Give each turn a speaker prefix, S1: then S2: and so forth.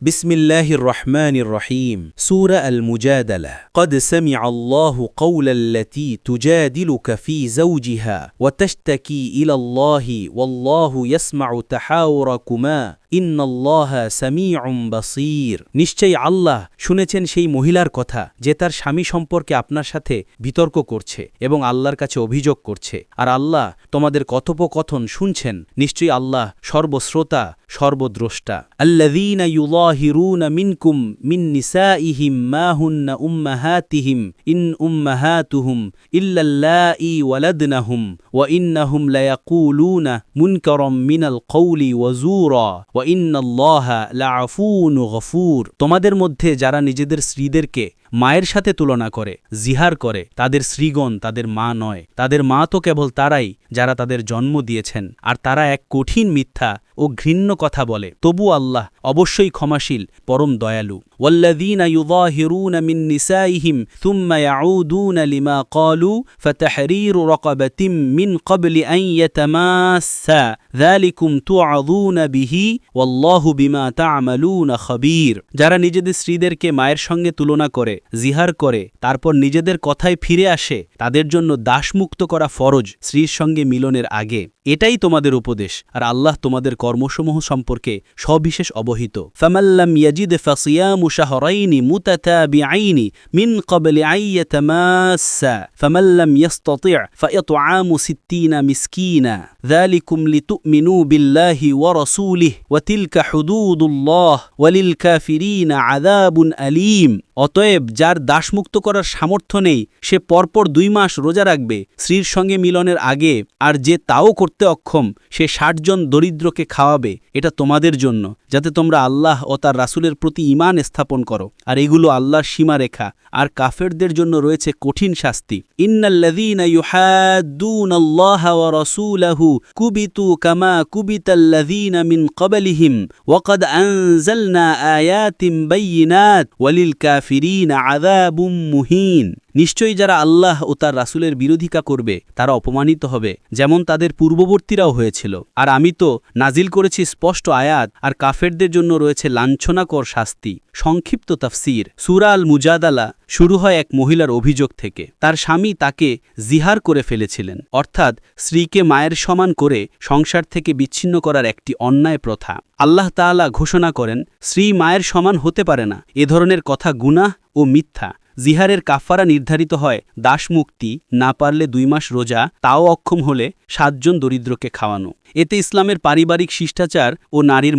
S1: بسم الله الرحمن الرحيم سورة المجادلة قد سمع الله قول التي تجادلك في زوجها وتشتكي إلى الله والله يسمع تحاوركما ইন্নাল্লাহা সামিউম বাসীর। নিশ্চয়ই আল্লাহ শুনেছেন সেই মহিলার কথা যে তার স্বামী সম্পর্কে আপনার সাথে বিতর্ক করছে এবং আল্লাহর কাছে অভিযোগ করছে, আর আল্লাহ তোমাদের কথোপকথন শুনছেন। নিশ্চয়ই আল্লাহ সর্বশ্রোতা সর্বদ্রষ্টা। আল্লাযীনা ইউযাহিরুনা মিনকুম মিন নিসাইহিম মা হুন্না উম্মাহাতিহিম ইন উম্মাহাতুহুম ইল্লাল্লাঈ ওয়ালাদনাহুম ওয়া ইন্নাহুম লায়াকুলুনা মুনকারাম মিনাল কওলি ওয়া যুরা ইন্নাল্লাহা লাআফুন গফুর। তোমাদের মধ্যে যারা নিজেদের স্ত্রীদেরকে মায়ের সাথে তুলনা করে, জিহার করে, তাদের স্ত্রীগণ তাদের মা নয়, তাদের মা তো কেবল তারাই যারা তাদের জন্ম দিয়েছেন, আর তারা এক কঠিন মিথ্যা ও ঘৃণ্য কথা বলে। তবু আল্লাহ অবশ্যই ক্ষমাশীল, পরম দয়ালু। ওয়াল্লাযীনা ইউযাহিরুনা মিন নিসাইহিম থুম্মা ইয়াউদুনা লিমা ক্বালু ফাতাহরীরু রাকাবাতিন মিন ক্বাবলি আন ইয়াতামাসসা যালিকুম তুআযুনা বিহি ওয়াল্লাহু বিমা তা'মালুনা খাবীর। যারা নিজেদের স্ত্রীদেরকে মায়ের সঙ্গে তুলনা করে, জিহার করে, তারপর নিজেদের কথায় ফিরে আসে, তাদের জন্য দাসমুক্ত করা ফরজ স্ত্রীর সঙ্গে মিলনের আগে। এটাই তোমাদের উপদেশ, আর আল্লাহ তোমাদের কর্মসমূহ সম্পর্কে সবিশেষ অবহিত। ফামাল্লাম ইয়াজিদ ফাসিয়ামু শাহরাইনি মুতাতাবিআইনি মিন ক্বাবলি আন ইয়াতামাসসা ফামাল্লাম ইস্তাতি' ফাইতআমু 60 মিসকিনা যালিকুম লিতু'মিনু বিল্লাহি ওয়া রাসূলিহি ওয়া তিলকা হুদুদুল্লাহ ওয়া লিল কাফিরিনা আযাবুন আলীম। অতএব যার দাসমুক্ত করার সামর্থ্য নেই সে পরপর 2 মাস রোজা রাখবে স্ত্রীর সঙ্গে মিলনের আগে, আর যে তাও করতে অক্ষম সে 60 জন দরিদ্রকে খাওয়াবে। এটা তোমাদের জন্য যাতে তোমরা আল্লাহ ও তার রাসূলের প্রতি ঈমান স্থাপন করো, আর এগুলো আল্লাহর সীমারেখা। আর কাফেরদের জন্য রয়েছে কঠিন শাস্তি। ইন্নাল্লাযীনা ইউহাদ্দুনাল্লাহা ওয়া রাসূলাহু কুবিতু কামা কুবিতাল্লাযীনা মিন ক্বাবলিহিম ওয়া ক্বাদ আনজালনা আয়াতিন বাইয়িনাত ওয়া লিল কাফিরিনা আযাবুম মুহিন। নিশ্চয়ই যারা আল্লাহ ও তার রাসূলের বিরোধিতা করবে তারা অপমানিত হবে, যেমন তাদের পূর্ববর্তীরাও হয়েছিল। আর আমি তো নাজিল করেছি স্পষ্ট আয়াত, আর কাফেরদের জন্য রয়েছে লাঞ্ছনাকর শাস্তি। সংক্ষিপ্ত তাফসীর। সূরা আল মুজাদালা শুরু হয় এক মহিলার অভিযোগ থেকে। তার স্বামী তাকে জিহার করে ফেলেছিলেন, অর্থাৎ স্ত্রীকে মায়ের সমান করে সংসার থেকে বিচ্ছিন্ন করার একটি অন্যায় প্রথা। আল্লাহ তাআলা ঘোষণা করেন, স্ত্রী মায়ের সমান হতে পারে না। এ ধরনের কথা গুনাহ ও মিথ্যা। জিহারের কাফারা নির্ধারিত হয় দাসমুক্তি, না পারলে 2 মাস রোজা, তাও অক্ষম হলে 7 জন দরিদ্রকে খাওয়ানো। এতে ইসলামের পারিবারিক শিষ্টাচার ও নারীর